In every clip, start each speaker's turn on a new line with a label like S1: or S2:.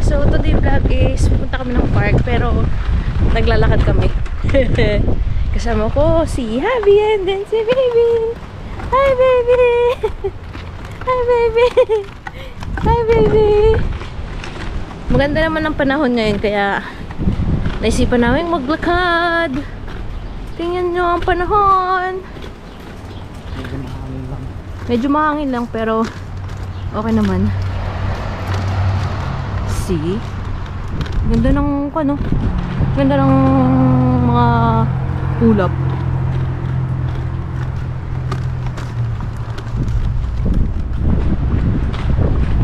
S1: So today vlog is pupunta kami ng park pero naglalakad kami. Kasama ko si Javi and then si Baby. Hi baby. Hi baby. Hi baby. Maganda naman ang panahon ngayon kaya naisipan namin maglakad. Tingnan nyo ang panahon. Medyo mahangin lang pero okay naman. See? Ganda ng ano? Ganda ng mga ulap.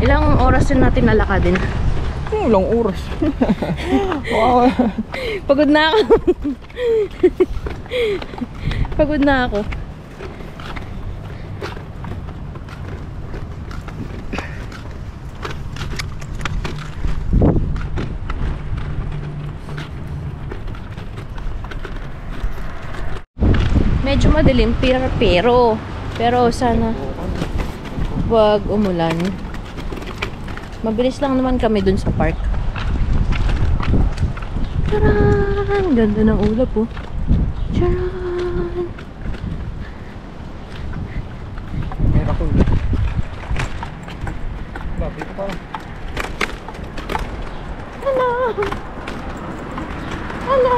S1: Ilang oras din natin nalakadin?
S2: Ilang oras? Wow.
S1: Pagod na ako. Pagod na ako. Medyo madilim pero sana wag umulan. Mabilis lang naman kami dun sa park. Charan! Ganda ng ulap oh. Charan!
S2: Meron ako. Babi ko parang.
S1: Hello! Hello!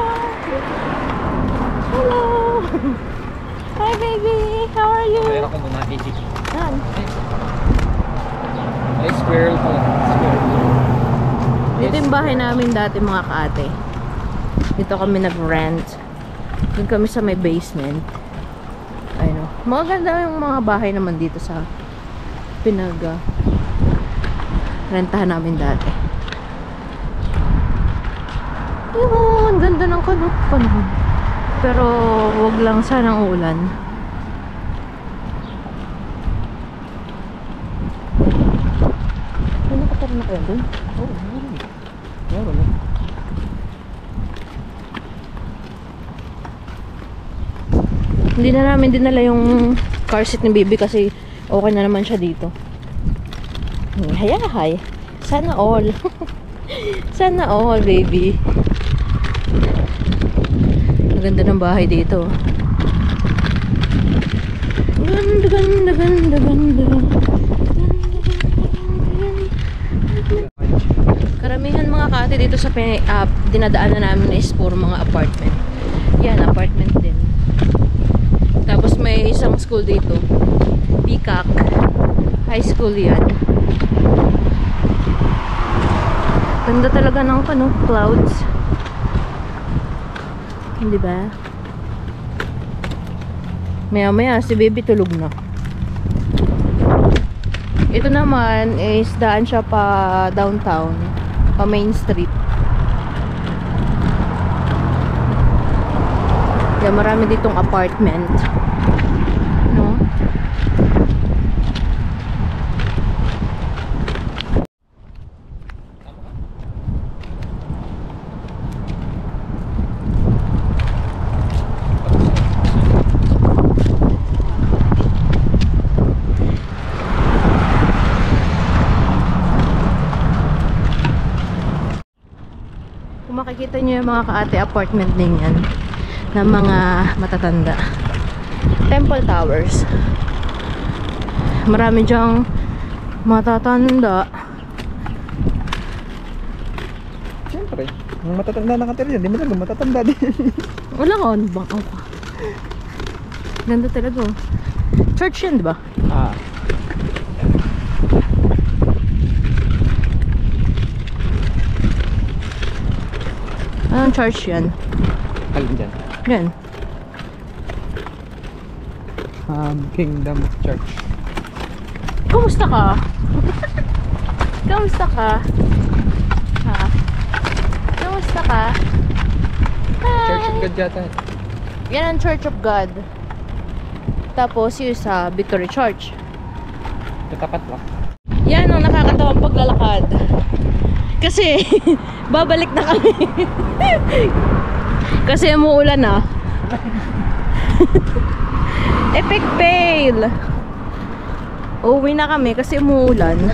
S1: Hello! Hi baby! How are you?
S2: Meron ako muna easy.
S1: Yan.
S2: Ay, squirrel pala. Squirrel.
S1: Dito yung bahay namin dati mga kaate. Dito kami nag-rent. Doon kami sa may basement. Ayun o. Maganda yung mga bahay naman dito sa rentahan namin dati. Yun, ganda ng panahon. Pero wag lang sanang ulan. Ano nakatarin na kayo doon?
S2: Oo, meron na.
S1: Hindi na namin dinala yung car seat ni baby kasi okay na naman siya dito. Hayahay. Sana all. Sana all, baby. Ang ganda ng bahay dito. Ganda, ganda, ganda, ganda. Karamihan mga kate dito sa dinadaanan namin is puro mga apartment. Yan, apartment din. Tapos may isang school dito. Peacock High School yan. Ganda talaga ng clouds. Hindi ba? Maya-maya si baby tulog na. Ito naman is daan siya pa downtown, pa Main Street. Kaya marami ditong apartment. No? Kung makikita nyo yung mga kaate apartment din yan ng mga matatanda. Temple Towers. Marami dyang matatanda.
S2: Siyempre, yung matatanda nakatira dyan, di mo lang matatanda din.
S1: Wala ko, ano bang ako? Ganda talaga oh. Church yan, di ba?
S2: Ah.
S1: Anong church yan?
S2: Alin dyan?
S1: Yan.
S2: Kingdom Church.
S1: Kumusta ka? Kumusta ka? Ha? Kumusta ka? Hi!
S2: Church of God yata.
S1: Yan ang Church of God. Tapos yung sa Victory Church.
S2: Katapat lang.
S1: Yan ang nakakatawang paglalakad. Kasi babalik na kami. Kasi umuulan na. Epic fail. Uuwi na kami kasi umuulan.